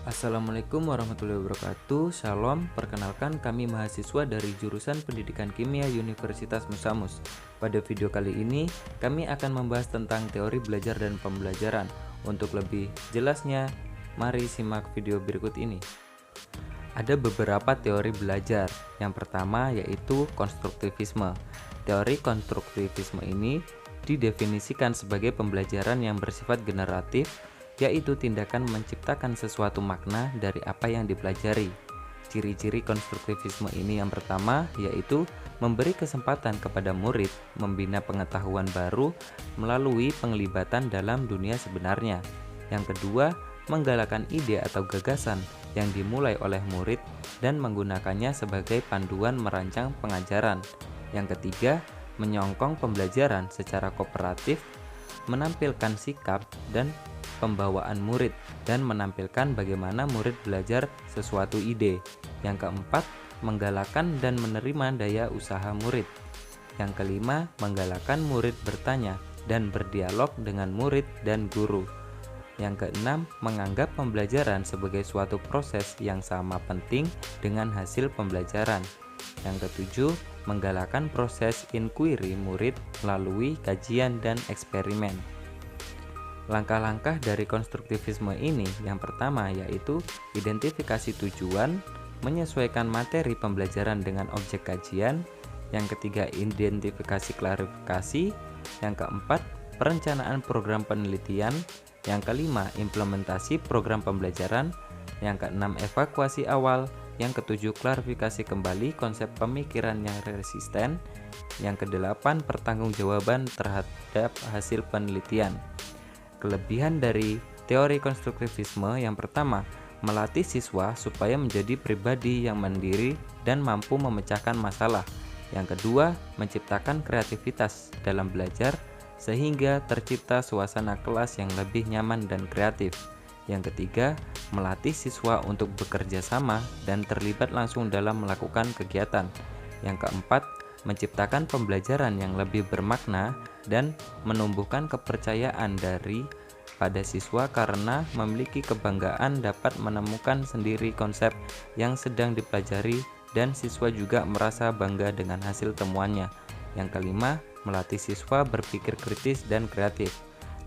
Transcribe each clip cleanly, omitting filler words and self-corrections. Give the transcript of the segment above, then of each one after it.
Assalamualaikum warahmatullahi wabarakatuh. Shalom, perkenalkan kami mahasiswa dari jurusan Pendidikan Kimia Universitas Musamus. Pada video kali ini, kami akan membahas tentang teori belajar dan pembelajaran. Untuk lebih jelasnya, mari simak video berikut ini. Ada beberapa teori belajar. Yang pertama yaitu konstruktivisme. Teori konstruktivisme ini didefinisikan sebagai pembelajaran yang bersifat generatif, yaitu tindakan menciptakan sesuatu makna dari apa yang dipelajari. Ciri-ciri konstruktivisme ini yang pertama yaitu memberi kesempatan kepada murid membina pengetahuan baru melalui penglibatan dalam dunia sebenarnya. Yang kedua, menggalakkan ide atau gagasan yang dimulai oleh murid dan menggunakannya sebagai panduan merancang pengajaran. Yang ketiga, menyongkong pembelajaran secara kooperatif, menampilkan sikap dan pembawaan murid dan menampilkan bagaimana murid belajar sesuatu ide. Yang keempat, menggalakkan dan menerima daya usaha murid. Yang kelima, menggalakkan murid bertanya dan berdialog dengan murid dan guru. Yang keenam, menganggap pembelajaran sebagai suatu proses yang sama penting dengan hasil pembelajaran. Yang ketujuh, menggalakkan proses inquiry murid melalui kajian dan eksperimen. Langkah-langkah dari konstruktivisme ini yang pertama yaitu identifikasi tujuan, menyesuaikan materi pembelajaran dengan objek kajian. Yang ketiga, identifikasi klarifikasi. Yang keempat, perencanaan program penelitian. Yang kelima, implementasi program pembelajaran. Yang keenam, evakuasi awal. Yang ketujuh, klarifikasi kembali konsep pemikiran yang resisten. Yang kedelapan, pertanggungjawaban terhadap hasil penelitian. Kelebihan dari teori konstruktivisme yang pertama, melatih siswa supaya menjadi pribadi yang mandiri dan mampu memecahkan masalah. Yang kedua, menciptakan kreativitas dalam belajar sehingga tercipta suasana kelas yang lebih nyaman dan kreatif. Yang ketiga, melatih siswa untuk bekerja sama dan terlibat langsung dalam melakukan kegiatan. Yang keempat, menciptakan pembelajaran yang lebih bermakna dan menumbuhkan kepercayaan pada siswa karena memiliki kebanggaan dapat menemukan sendiri konsep yang sedang dipelajari dan siswa juga merasa bangga dengan hasil temuannya. Yang kelima, melatih siswa berpikir kritis dan kreatif.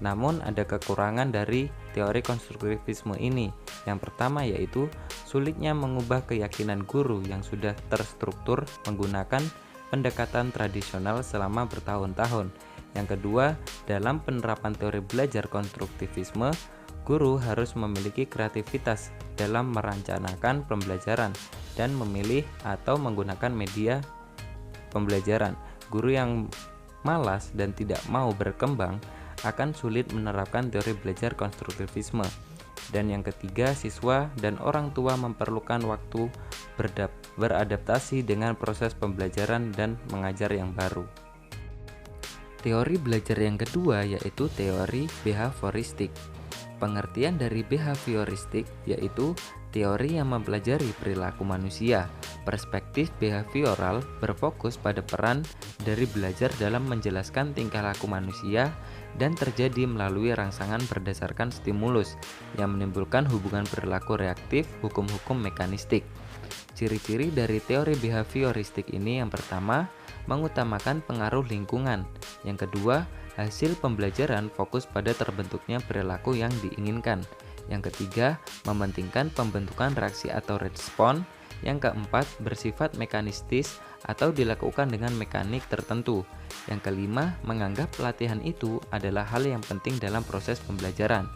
Namun ada kekurangan dari teori konstruktivisme ini. Yang pertama yaitu sulitnya mengubah keyakinan guru yang sudah terstruktur menggunakan pendekatan tradisional selama bertahun-tahun. Yang kedua, dalam penerapan teori belajar konstruktivisme, guru harus memiliki kreativitas dalam merencanakan pembelajaran dan memilih atau menggunakan media pembelajaran. Guru yang malas dan tidak mau berkembang akan sulit menerapkan teori belajar konstruktivisme. Dan yang ketiga, siswa dan orang tua memerlukan waktu beradaptasi dengan proses pembelajaran dan mengajar yang baru. Teori belajar yang kedua yaitu teori behavioristik. Pengertian dari behavioristik yaitu teori yang mempelajari perilaku manusia. Perspektif behavioral berfokus pada peran dari belajar dalam menjelaskan tingkah laku manusia dan terjadi melalui rangsangan berdasarkan stimulus yang menimbulkan hubungan perilaku reaktif, hukum-hukum mekanistik. Ciri-ciri dari teori behavioristik ini yang pertama, mengutamakan pengaruh lingkungan. Yang kedua, hasil pembelajaran fokus pada terbentuknya perilaku yang diinginkan. Yang ketiga, mementingkan pembentukan reaksi atau respon. Yang keempat, bersifat mekanistis atau dilakukan dengan mekanik tertentu. Yang kelima, menganggap pelatihan itu adalah hal yang penting dalam proses pembelajaran.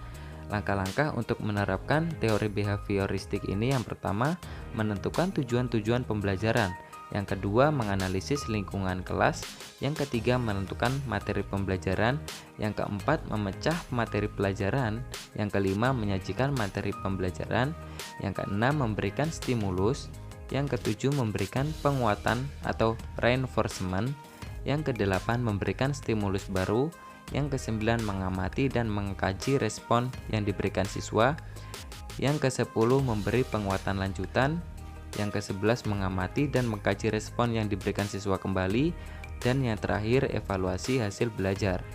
Langkah-langkah untuk menerapkan teori behavioristik ini yang pertama, menentukan tujuan-tujuan pembelajaran. Yang kedua, menganalisis lingkungan kelas. Yang ketiga, menentukan materi pembelajaran. Yang keempat, memecah materi pelajaran. Yang kelima, menyajikan materi pembelajaran. Yang keenam, memberikan stimulus. Yang ketujuh, memberikan penguatan atau reinforcement. Yang kedelapan, memberikan stimulus baru. Yang kesembilan, mengamati dan mengkaji respon yang diberikan siswa. Yang kesepuluh, memberi penguatan lanjutan. Yang ke-11, mengamati dan mengkaji respon yang diberikan siswa kembali. Dan yang terakhir, evaluasi hasil belajar.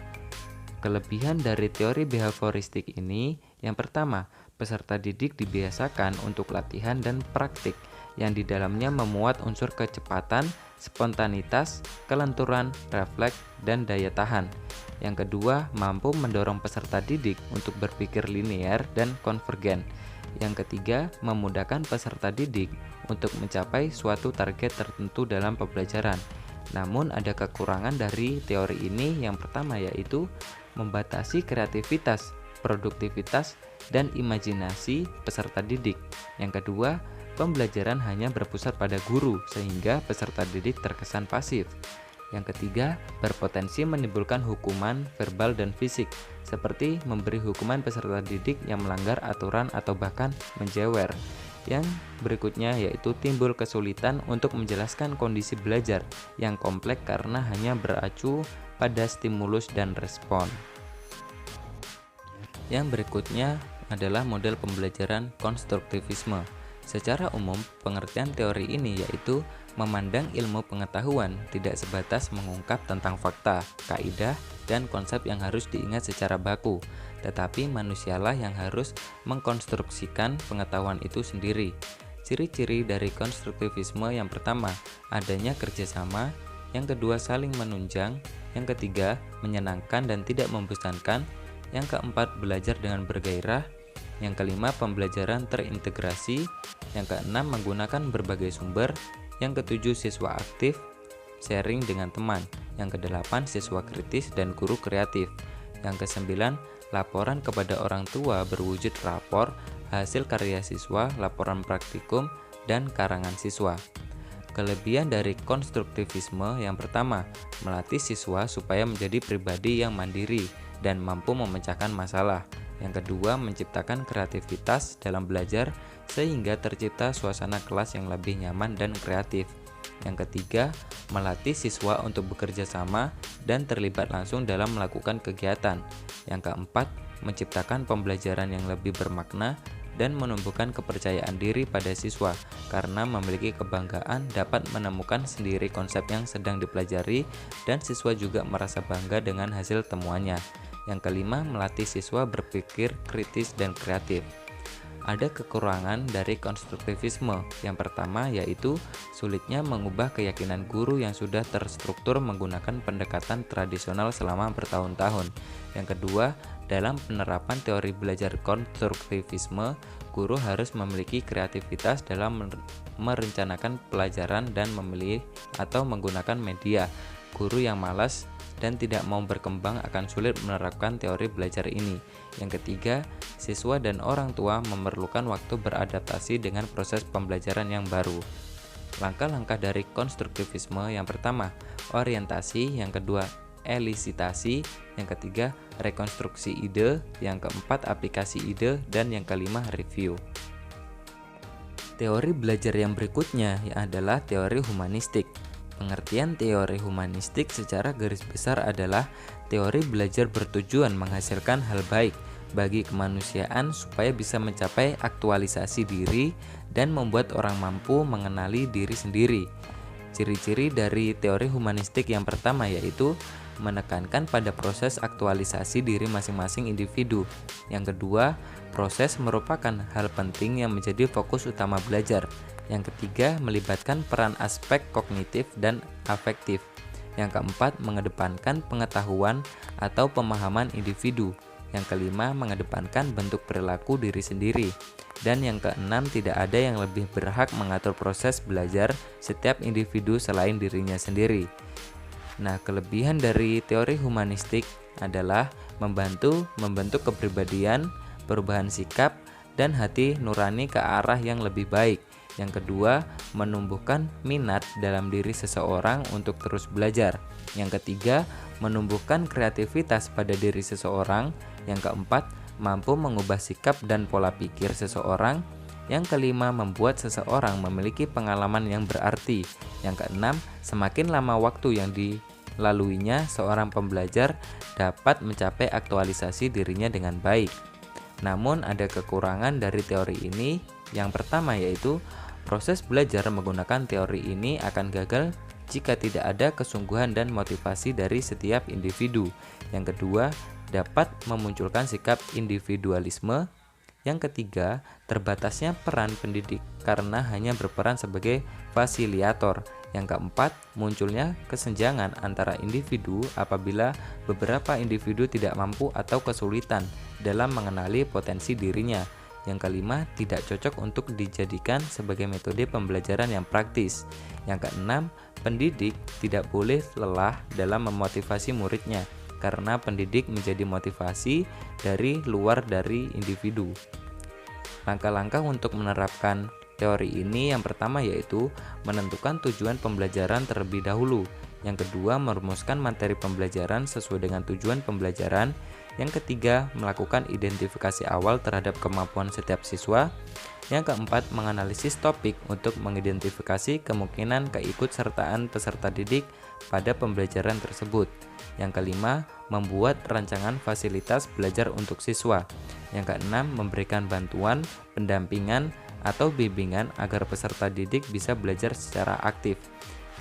Kelebihan dari teori behavioristik ini, yang pertama, Peserta didik dibiasakan untuk latihan dan praktik yang di dalamnya memuat unsur kecepatan, spontanitas, kelenturan, refleks, dan daya tahan. Yang kedua, mampu mendorong peserta didik untuk berpikir linear dan konvergen. Yang ketiga, memudahkan peserta didik untuk mencapai suatu target tertentu dalam pembelajaran. Namun ada kekurangan dari teori ini. Yang pertama yaitu membatasi kreativitas, produktivitas, dan imajinasi peserta didik. Yang kedua, pembelajaran hanya berpusat pada guru sehingga peserta didik terkesan pasif. Yang ketiga, berpotensi menimbulkan hukuman verbal dan fisik, seperti memberi hukuman peserta didik yang melanggar aturan atau bahkan menjewer. Yang berikutnya yaitu timbul kesulitan untuk menjelaskan kondisi belajar yang kompleks karena hanya beracu pada stimulus dan respon. Yang berikutnya adalah model pembelajaran konstruktivisme. Secara umum, pengertian teori ini yaitu memandang ilmu pengetahuan tidak sebatas mengungkap tentang fakta, kaidah, dan konsep yang harus diingat secara baku, tetapi manusialah yang harus mengkonstruksikan pengetahuan itu sendiri. Ciri-ciri dari konstruktivisme: yang pertama, adanya kerjasama; yang kedua, saling menunjang; yang ketiga, menyenangkan dan tidak membosankan; yang keempat, belajar dengan bergairah; yang kelima, pembelajaran terintegrasi; yang keenam, menggunakan berbagai sumber; yang ketujuh, siswa aktif, sharing dengan teman; yang kedelapan, siswa kritis dan guru kreatif; yang kesembilan, laporan kepada orang tua berwujud rapor, hasil karya siswa, laporan praktikum, dan karangan siswa. Kelebihan dari konstruktivisme: yang pertama, melatih siswa supaya menjadi pribadi yang mandiri dan mampu memecahkan masalah. Yang kedua, menciptakan kreativitas dalam belajar sehingga tercipta suasana kelas yang lebih nyaman dan kreatif. Yang ketiga, melatih siswa untuk bekerja sama dan terlibat langsung dalam melakukan kegiatan. Yang keempat, menciptakan pembelajaran yang lebih bermakna dan menumbuhkan kepercayaan diri pada siswa karena memiliki kebanggaan dapat menemukan sendiri konsep yang sedang dipelajari dan siswa juga merasa bangga dengan hasil temuannya. Yang kelima, melatih siswa berpikir kritis dan kreatif. Ada kekurangan dari konstruktivisme. Yang pertama yaitu sulitnya mengubah keyakinan guru yang sudah terstruktur menggunakan pendekatan tradisional selama bertahun-tahun. Yang kedua, dalam penerapan teori belajar konstruktivisme, guru harus memiliki kreativitas dalam merencanakan pelajaran dan memilih atau menggunakan media. Guru yang malas dan tidak mau berkembang akan sulit menerapkan teori belajar ini. Yang ketiga, siswa dan orang tua memerlukan waktu beradaptasi dengan proses pembelajaran yang baru. Langkah-langkah dari konstruktivisme: yang pertama, orientasi; yang kedua, elisitasi; yang ketiga, rekonstruksi ide; yang keempat, aplikasi ide; dan yang kelima, review. Teori belajar yang berikutnya adalah teori humanistik. Pengertian teori humanistik secara garis besar adalah teori belajar bertujuan menghasilkan hal baik bagi kemanusiaan supaya bisa mencapai aktualisasi diri dan membuat orang mampu mengenali diri sendiri. Ciri-ciri dari teori humanistik: yang pertama yaitu menekankan pada proses aktualisasi diri masing-masing individu. Yang kedua, proses merupakan hal penting yang menjadi fokus utama belajar. Yang ketiga, melibatkan peran aspek kognitif dan afektif. Yang keempat, mengedepankan pengetahuan atau pemahaman individu. Yang kelima, mengedepankan bentuk perilaku diri sendiri. Dan yang keenam, tidak ada yang lebih berhak mengatur proses belajar setiap individu selain dirinya sendiri. Nah, kelebihan dari teori humanistik adalah membantu membentuk kepribadian, perubahan sikap, dan hati nurani ke arah yang lebih baik. Yang kedua, menumbuhkan minat dalam diri seseorang untuk terus belajar. Yang ketiga, menumbuhkan kreativitas pada diri seseorang. Yang keempat, mampu mengubah sikap dan pola pikir seseorang. Yang kelima, membuat seseorang memiliki pengalaman yang berarti. Yang keenam, semakin lama waktu yang dilaluinya, seorang pembelajar dapat mencapai aktualisasi dirinya dengan baik. Namun ada kekurangan dari teori ini. Yang pertama yaitu proses belajar menggunakan teori ini akan gagal jika tidak ada kesungguhan dan motivasi dari setiap individu. Yang kedua, dapat memunculkan sikap individualisme. Yang ketiga, terbatasnya peran pendidik karena hanya berperan sebagai fasilitator. Yang keempat, munculnya kesenjangan antara individu apabila beberapa individu tidak mampu atau kesulitan dalam mengenali potensi dirinya. Yang kelima, tidak cocok untuk dijadikan sebagai metode pembelajaran yang praktis. Yang keenam, pendidik tidak boleh lelah dalam memotivasi muridnya karena pendidik menjadi motivasi dari luar dari individu. Langkah-langkah untuk menerapkan teori ini yang pertama yaitu menentukan tujuan pembelajaran terlebih dahulu. Yang kedua, merumuskan materi pembelajaran sesuai dengan tujuan pembelajaran. Yang ketiga, melakukan identifikasi awal terhadap kemampuan setiap siswa. Yang keempat, menganalisis topik untuk mengidentifikasi kemungkinan keikutsertaan peserta didik pada pembelajaran tersebut. Yang kelima, membuat rancangan fasilitas belajar untuk siswa. Yang keenam, memberikan bantuan, pendampingan, atau bimbingan agar peserta didik bisa belajar secara aktif.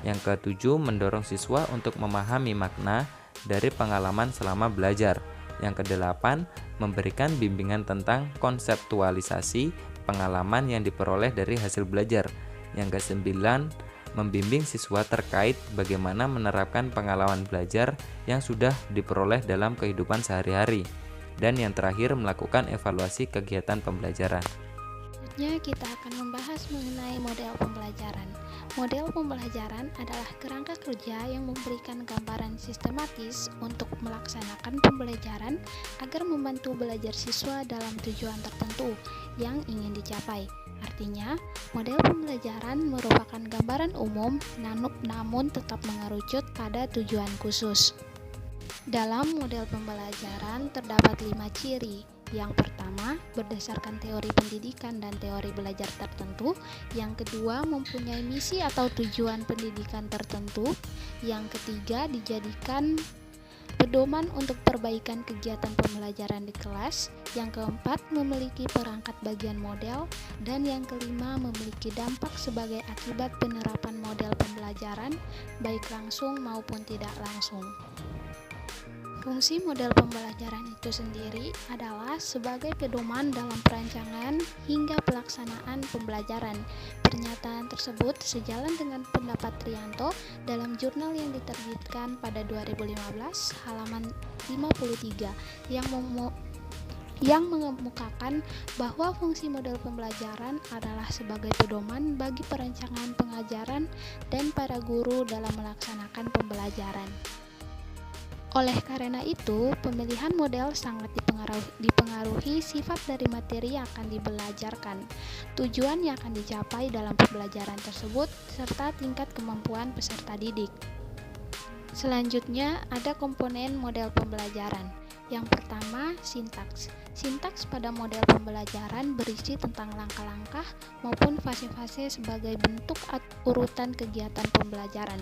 Yang ketujuh, mendorong siswa untuk memahami makna dari pengalaman selama belajar. Yang kedelapan, memberikan bimbingan tentang konseptualisasi pengalaman yang diperoleh dari hasil belajar. Yang kesembilan, membimbing siswa terkait bagaimana menerapkan pengalaman belajar yang sudah diperoleh dalam kehidupan sehari-hari. Dan yang terakhir, melakukan evaluasi kegiatan pembelajaran. Selanjutnya kita akan membahas mengenai model pembelajaran. Model pembelajaran adalah kerangka kerja yang memberikan gambaran sistematis untuk melaksanakan pembelajaran agar membantu belajar siswa dalam tujuan tertentu yang ingin dicapai. Artinya, model pembelajaran merupakan gambaran umum namun tetap mengerucut pada tujuan khusus. Dalam model pembelajaran terdapat 5 ciri. Yang pertama, berdasarkan teori pendidikan dan teori belajar tertentu. Yang kedua, mempunyai misi atau tujuan pendidikan tertentu. Yang ketiga, dijadikan pedoman untuk perbaikan kegiatan pembelajaran di kelas. Yang keempat, memiliki perangkat bagian model. Dan yang kelima, memiliki dampak sebagai akibat penerapan model pembelajaran, baik langsung maupun tidak langsung. Fungsi model pembelajaran itu sendiri adalah sebagai pedoman dalam perancangan hingga pelaksanaan pembelajaran. Pernyataan tersebut sejalan dengan pendapat Trianto dalam jurnal yang diterbitkan pada 2015 halaman 53 yang mengemukakan bahwa fungsi model pembelajaran adalah sebagai pedoman bagi perancangan pengajaran dan para guru dalam melaksanakan pembelajaran. Oleh karena itu, pemilihan model sangat dipengaruhi sifat dari materi yang akan dibelajarkan, tujuan yang akan dicapai dalam pembelajaran tersebut, serta tingkat kemampuan peserta didik. Selanjutnya, ada komponen model pembelajaran. Yang pertama, sintaks. Sintaks pada model pembelajaran berisi tentang langkah-langkah maupun fase-fase sebagai bentuk urutan kegiatan pembelajaran.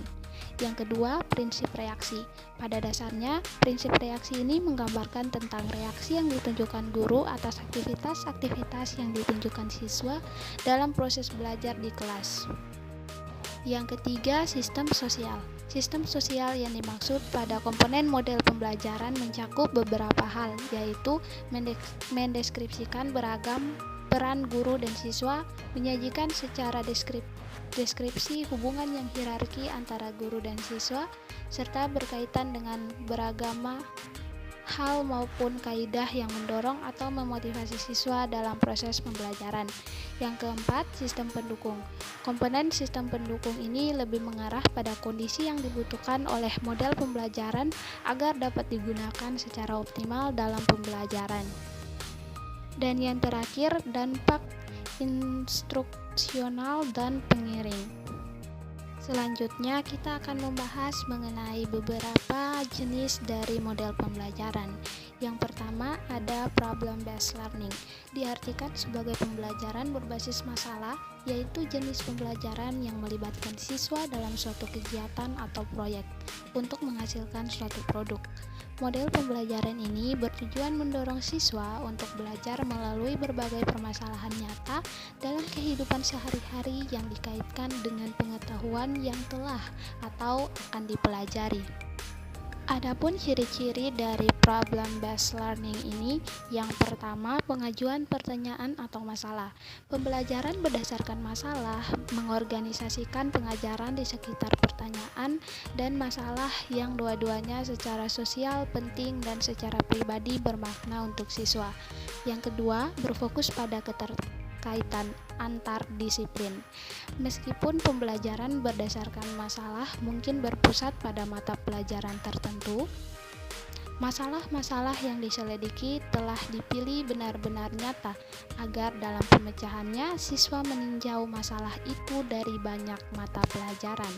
Yang kedua, prinsip reaksi. Pada dasarnya, prinsip reaksi ini menggambarkan tentang reaksi yang ditunjukkan guru atas aktivitas-aktivitas yang ditunjukkan siswa dalam proses belajar di kelas. Yang ketiga, sistem sosial. Sistem sosial yang dimaksud pada komponen model pembelajaran mencakup beberapa hal, yaitu mendeskripsikan beragam peran guru dan siswa, menyajikan secara deskripsi hubungan yang hierarki antara guru dan siswa, serta berkaitan dengan beragam hal maupun kaidah yang mendorong atau memotivasi siswa dalam proses pembelajaran. Yang keempat, sistem pendukung. Komponen sistem pendukung ini lebih mengarah pada kondisi yang dibutuhkan oleh model pembelajaran agar dapat digunakan secara optimal dalam pembelajaran. Dan yang terakhir, dampak instruksional dan pengiring. Selanjutnya kita akan membahas mengenai beberapa jenis dari model pembelajaran. Yang pertama ada problem based learning. Diartikan sebagai pembelajaran berbasis masalah, yaitu jenis pembelajaran yang melibatkan siswa dalam suatu kegiatan atau proyek untuk menghasilkan suatu produk. Model pembelajaran ini bertujuan mendorong siswa untuk belajar melalui berbagai permasalahan nyata dalam kehidupan sehari-hari yang dikaitkan dengan pengetahuan yang telah atau akan dipelajari. Adapun ciri-ciri dari problem based learning ini, yang pertama, pengajuan pertanyaan atau masalah. Pembelajaran berdasarkan masalah mengorganisasikan pengajaran di sekitar pertanyaan dan masalah yang dua-duanya secara sosial penting dan secara pribadi bermakna untuk siswa. Yang kedua, berfokus pada keterkaitan antar disiplin. Meskipun pembelajaran berdasarkan masalah mungkin berpusat pada mata pelajaran tertentu, masalah-masalah yang diselidiki telah dipilih benar-benar nyata agar dalam pemecahannya siswa meninjau masalah itu dari banyak mata pelajaran.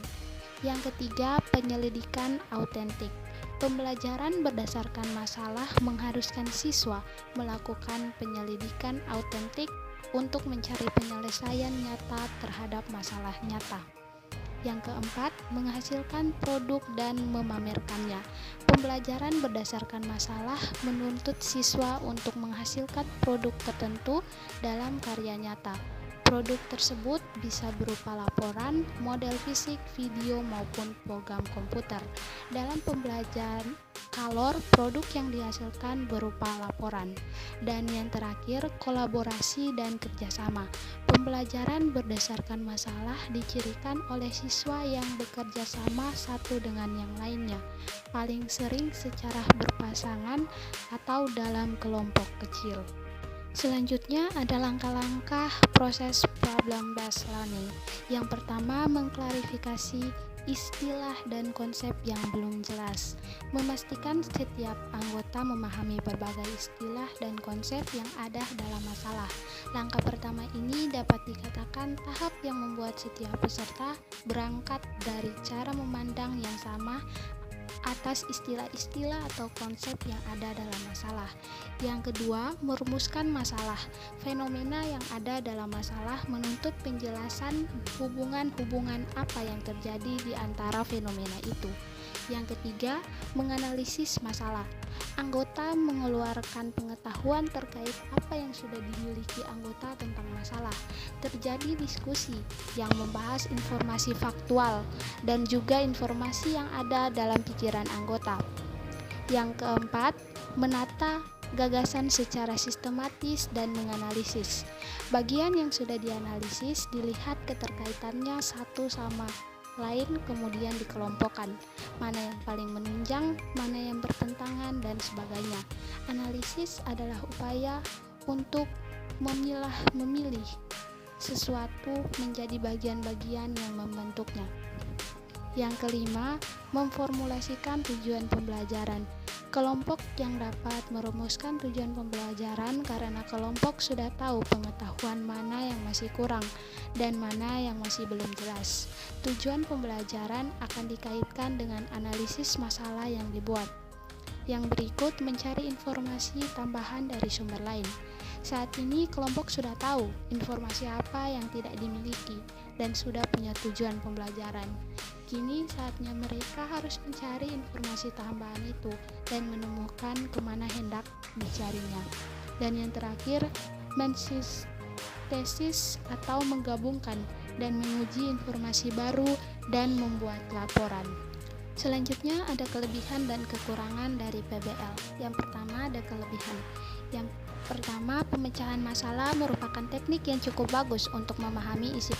Yang ketiga, penyelidikan autentik. Pembelajaran berdasarkan masalah mengharuskan siswa melakukan penyelidikan autentik untuk mencari penyelesaian nyata terhadap masalah nyata. Yang keempat, menghasilkan produk dan memamerkannya. Pembelajaran berdasarkan masalah menuntut siswa untuk menghasilkan produk tertentu dalam karya nyata. Produk tersebut bisa berupa laporan, model fisik, video, maupun program komputer. Dalam pembelajaran kalor, produk yang dihasilkan berupa laporan. Dan yang terakhir, kolaborasi dan kerjasama. Pembelajaran berdasarkan masalah dicirikan oleh siswa yang bekerja sama satu dengan yang lainnya, paling sering secara berpasangan atau dalam kelompok kecil. Selanjutnya ada langkah-langkah proses problem based learning. Yang pertama, mengklarifikasi istilah dan konsep yang belum jelas. Memastikan setiap anggota memahami berbagai istilah dan konsep yang ada dalam masalah. Langkah pertama ini dapat dikatakan tahap yang membuat setiap peserta berangkat dari cara memandang yang sama atas istilah-istilah atau konsep yang ada dalam masalah. Yang kedua, merumuskan masalah. Fenomena yang ada dalam masalah menuntut penjelasan hubungan-hubungan apa yang terjadi di antara fenomena itu. Yang ketiga, menganalisis masalah. Anggota mengeluarkan pengetahuan terkait apa yang sudah dimiliki anggota tentang masalah. Terjadi diskusi yang membahas informasi faktual dan juga informasi yang ada dalam pikiran anggota. Yang keempat, menata gagasan secara sistematis dan menganalisis. Bagian yang sudah dianalisis dilihat keterkaitannya satu sama lain, kemudian dikelompokkan, mana yang paling menunjang, mana yang bertentangan, dan sebagainya. Analisis adalah upaya untuk memilih sesuatu menjadi bagian-bagian yang membentuknya. Yang kelima, memformulasikan tujuan pembelajaran. Kelompok yang dapat merumuskan tujuan pembelajaran karena kelompok sudah tahu pengetahuan mana yang masih kurang dan mana yang masih belum jelas. Tujuan pembelajaran akan dikaitkan dengan analisis masalah yang dibuat. Yang berikut mencari informasi tambahan dari sumber lain. Saat ini kelompok sudah tahu informasi apa yang tidak dimiliki dan sudah punya tujuan pembelajaran. Kini saatnya mereka harus mencari informasi tambahan itu dan menemukan kemana hendak dicarinya. Dan yang terakhir, mensintesis atau menggabungkan dan menguji informasi baru dan membuat laporan. Selanjutnya ada kelebihan dan kekurangan dari PBL. Yang pertama ada kelebihan. Yang pertama, pemecahan masalah merupakan teknik yang cukup bagus untuk memahami isi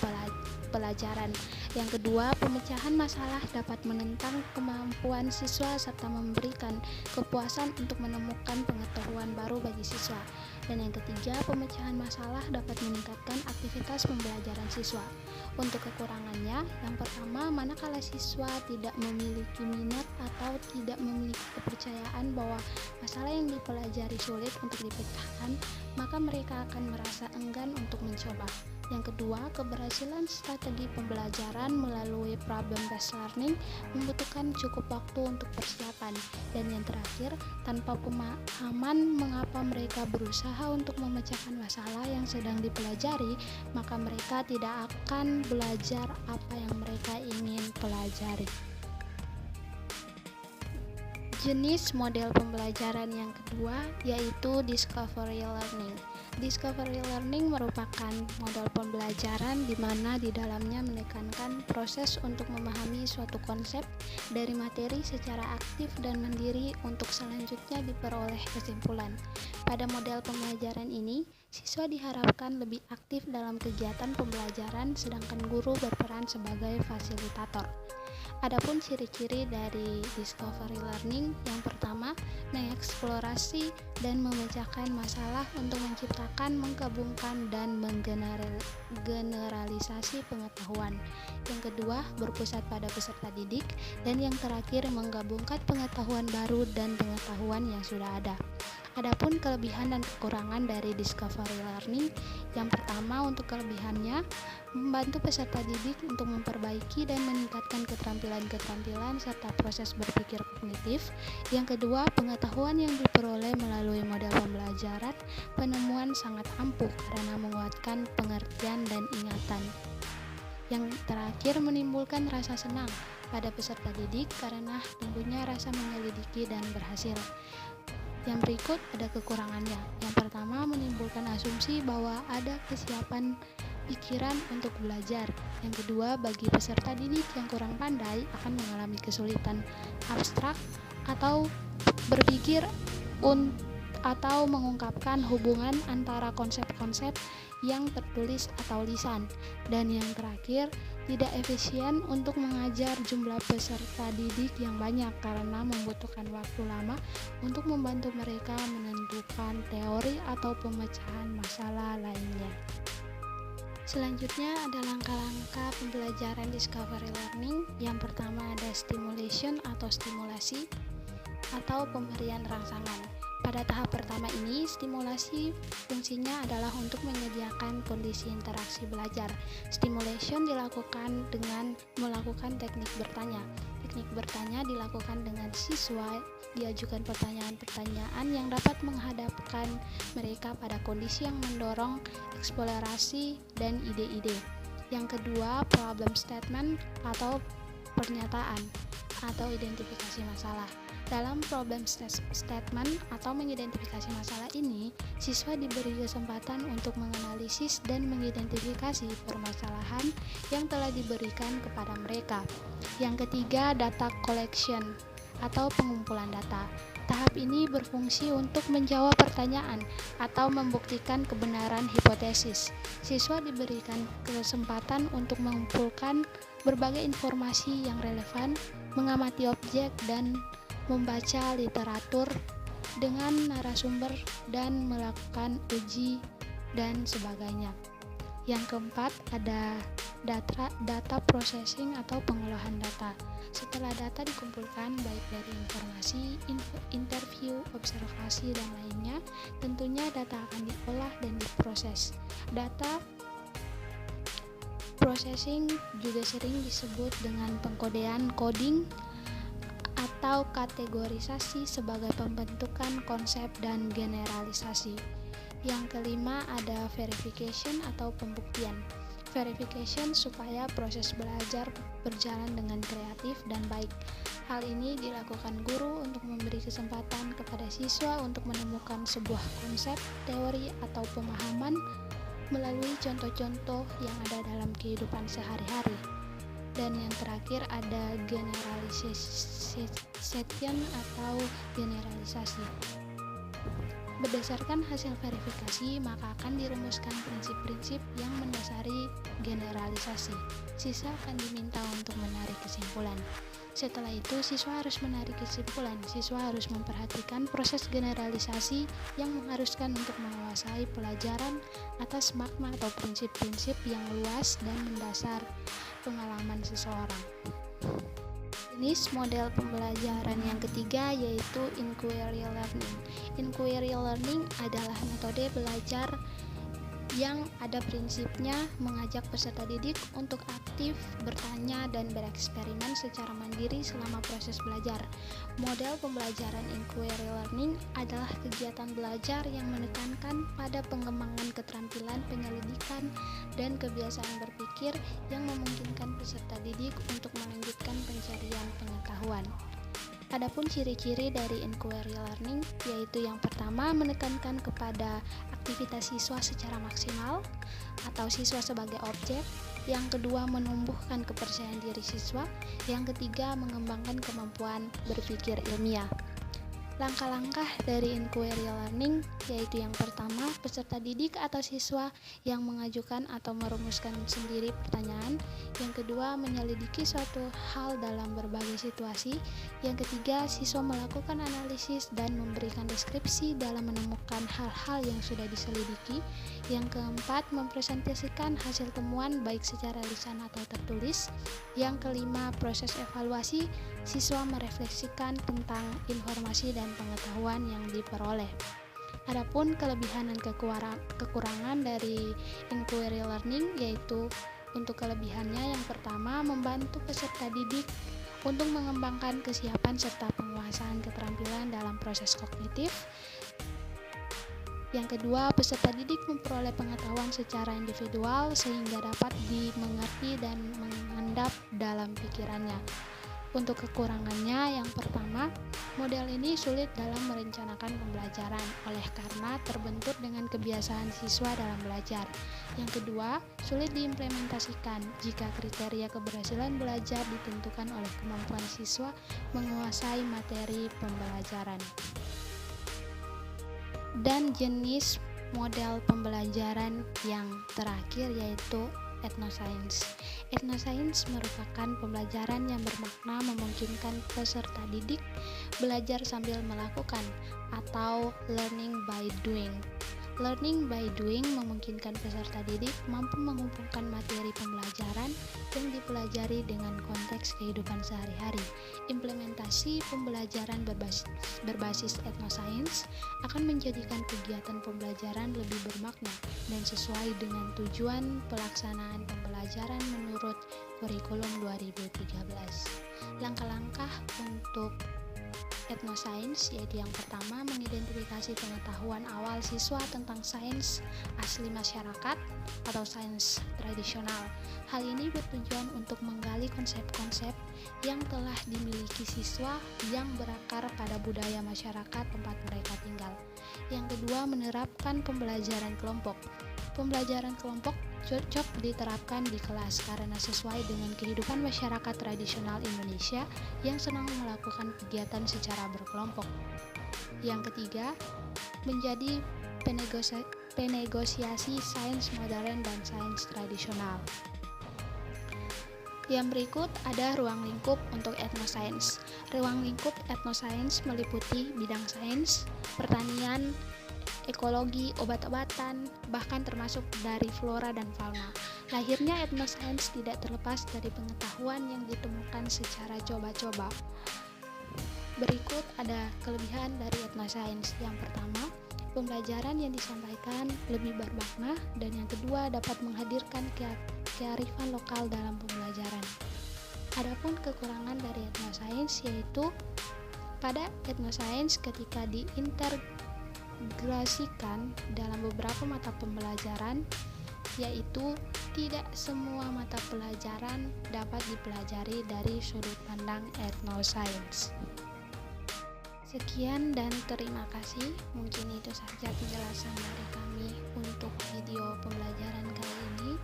pelajaran. Yang kedua, pemecahan masalah dapat menentang kemampuan siswa serta memberikan kepuasan untuk menemukan pengetahuan baru bagi siswa. Dan yang ketiga, pemecahan masalah dapat meningkatkan aktivitas pembelajaran siswa. Untuk kekurangannya, yang pertama, manakala siswa tidak memiliki minat atau tidak memiliki kepercayaan bahwa masalah yang dipelajari sulit untuk dipecahkan, maka mereka akan merasa enggan untuk mencoba. Yang kedua, keberhasilan strategi pembelajaran melalui problem based learning membutuhkan cukup waktu untuk persiapan. Dan yang terakhir, tanpa pemahaman mengapa mereka berusaha untuk memecahkan masalah yang sedang dipelajari, maka mereka tidak akan belajar apa yang mereka ingin pelajari. Jenis model pembelajaran yang kedua yaitu discovery learning. Discovery learning merupakan model pembelajaran di mana di dalamnya menekankan proses untuk memahami suatu konsep dari materi secara aktif dan mandiri untuk selanjutnya diperoleh kesimpulan. Pada model pembelajaran ini, siswa diharapkan lebih aktif dalam kegiatan pembelajaran sedangkan guru berperan sebagai fasilitator. Adapun ciri-ciri dari discovery learning, yang pertama, mengeksplorasi dan memecahkan masalah untuk menciptakan, menggabungkan, dan menggeneralisasi pengetahuan. Yang kedua, berpusat pada peserta didik, dan yang terakhir, menggabungkan pengetahuan baru dan pengetahuan yang sudah ada. Adapun kelebihan dan kekurangan dari discovery learning, yang pertama untuk kelebihannya, membantu peserta didik untuk memperbaiki dan meningkatkan keterampilan-keterampilan serta proses berpikir kognitif. Yang kedua, pengetahuan yang diperoleh melalui model pembelajaran penemuan sangat ampuh karena menguatkan pengertian dan ingatan. Yang terakhir, menimbulkan rasa senang pada peserta didik karena tentunya rasa menyelidiki dan berhasil. Yang berikut ada kekurangannya. Yang pertama, menimbulkan asumsi bahwa ada kesiapan pikiran untuk belajar. Yang kedua, bagi peserta didik yang kurang pandai akan mengalami kesulitan abstrak atau berpikir atau mengungkapkan hubungan antara konsep-konsep yang tertulis atau lisan. Dan yang terakhir, tidak efisien untuk mengajar jumlah peserta didik yang banyak karena membutuhkan waktu lama untuk membantu mereka menentukan teori atau pemecahan masalah lainnya. Selanjutnya ada langkah-langkah pembelajaran discovery learning. Yang pertama ada stimulation atau stimulasi atau pemberian rangsangan. Pada tahap pertama ini, stimulasi fungsinya adalah untuk menyediakan kondisi interaksi belajar. Stimulation dilakukan dengan melakukan teknik bertanya. Teknik bertanya dilakukan dengan siswa diajukan pertanyaan-pertanyaan yang dapat menghadapkan mereka pada kondisi yang mendorong eksplorasi dan ide-ide. Yang kedua, problem statement atau pernyataan atau identifikasi masalah. Dalam problem statement atau mengidentifikasi masalah ini, siswa diberi kesempatan untuk menganalisis dan mengidentifikasi permasalahan yang telah diberikan kepada mereka. Yang ketiga, data collection atau pengumpulan data. Tahap ini berfungsi untuk menjawab pertanyaan atau membuktikan kebenaran hipotesis. Siswa diberikan kesempatan untuk mengumpulkan berbagai informasi yang relevan, mengamati objek, dan membaca literatur dengan narasumber dan melakukan uji dan sebagainya. Yang keempat ada data processing atau pengolahan data. Setelah data dikumpulkan baik dari informasi, interview, observasi, dan lainnya, tentunya data akan diolah dan diproses. Data processing juga sering disebut dengan pengkodean coding atau kategorisasi sebagai pembentukan konsep dan generalisasi. Yang kelima ada verification atau pembuktian. Verification supaya proses belajar berjalan dengan kreatif dan baik. Hal ini dilakukan guru untuk memberi kesempatan kepada siswa untuk menemukan sebuah konsep, teori, atau pemahaman melalui contoh-contoh yang ada dalam kehidupan sehari-hari. Dan yang terakhir ada generalization atau generalisasi. Berdasarkan hasil verifikasi, maka akan dirumuskan prinsip-prinsip yang mendasari generalisasi. Siswa akan diminta untuk menarik kesimpulan. Setelah itu, siswa harus menarik kesimpulan. Siswa harus memperhatikan proses generalisasi yang mengharuskan untuk menguasai pelajaran atas makna atau prinsip-prinsip yang luas dan mendasar pengalaman seseorang. Jenis model pembelajaran yang ketiga yaitu inquiry learning. Inquiry learning adalah metode belajar yang ada prinsipnya mengajak peserta didik untuk aktif, bertanya, dan bereksperimen secara mandiri selama proses belajar. Model pembelajaran inquiry learning adalah kegiatan belajar yang menekankan pada pengembangan keterampilan penyelidikan dan kebiasaan berpikir yang memungkinkan peserta didik untuk melanjutkan pencarian pengetahuan. Adapun ciri-ciri dari inquiry learning yaitu yang pertama menekankan kepada aktivitas siswa secara maksimal atau siswa sebagai objek. Yang kedua, menumbuhkan kepercayaan diri siswa. Yang ketiga, mengembangkan kemampuan berpikir ilmiah. Langkah-langkah dari inquiry learning yaitu yang pertama, peserta didik atau siswa yang mengajukan atau merumuskan sendiri pertanyaan. Yang kedua, menyelidiki suatu hal dalam berbagai situasi. Yang ketiga, siswa melakukan analisis dan memberikan deskripsi dalam menemukan hal-hal yang sudah diselidiki. Yang keempat, mempresentasikan hasil temuan baik secara lisan atau tertulis. Yang kelima, proses evaluasi, siswa merefleksikan tentang informasi dan pengetahuan yang diperoleh. Adapun kelebihan dan kekurangan dari inquiry learning yaitu untuk kelebihannya yang pertama, membantu peserta didik untuk mengembangkan kesiapan serta penguasaan keterampilan dalam proses kognitif. Yang kedua, peserta didik memperoleh pengetahuan secara individual sehingga dapat dimengerti dan mengendap dalam pikirannya. Untuk kekurangannya, yang pertama, model ini sulit dalam merencanakan pembelajaran oleh karena terbentur dengan kebiasaan siswa dalam belajar. Yang kedua, sulit diimplementasikan jika kriteria keberhasilan belajar ditentukan oleh kemampuan siswa menguasai materi pembelajaran. Dan jenis model pembelajaran yang terakhir yaitu Ethnoscience. Ethnoscience merupakan pembelajaran yang bermakna memungkinkan peserta didik belajar sambil melakukan atau learning by doing. Learning by doing memungkinkan peserta didik mampu menghubungkan materi pembelajaran yang dipelajari dengan konteks kehidupan sehari-hari. Implementasi pembelajaran berbasis Ethnoscience akan menjadikan kegiatan pembelajaran lebih bermakna dan sesuai dengan tujuan pelaksanaan pembelajaran menurut kurikulum 2013. Langkah-langkah untuk Ethnoscience yaitu yang pertama, mengidentifikasi pengetahuan awal siswa tentang sains asli masyarakat atau sains tradisional. Hal ini bertujuan untuk menggali konsep-konsep yang telah dimiliki siswa yang berakar pada budaya masyarakat tempat mereka tinggal. Yang kedua, menerapkan pembelajaran kelompok. Pembelajaran kelompok cocok diterapkan di kelas karena sesuai dengan kehidupan masyarakat tradisional Indonesia yang senang melakukan kegiatan secara berkelompok. Yang ketiga, menjadi penegosiasi sains modern dan sains tradisional. Yang berikut ada ruang lingkup untuk Ethnoscience. Ruang lingkup Ethnoscience meliputi bidang sains, pertanian, ekologi, obat-obatan, bahkan termasuk dari flora dan fauna. Lahirnya Ethnoscience tidak terlepas dari pengetahuan yang ditemukan secara coba-coba. Berikut ada kelebihan dari Ethnoscience. Yang pertama, pembelajaran yang disampaikan lebih bermakna, dan yang kedua dapat menghadirkan kearifan lokal dalam pembelajaran. Adapun kekurangan dari Ethnoscience yaitu pada Ethnoscience ketika diintegrasikan dalam beberapa mata pembelajaran, yaitu tidak semua mata pelajaran dapat dipelajari dari sudut pandang Ethnoscience. Sekian dan terima kasih. Mungkin itu saja penjelasan dari kami untuk video pembelajaran kali ini.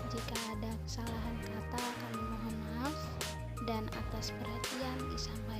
Jika ada kesalahan kata, kami mohon maaf, dan atas perhatian disampaikan.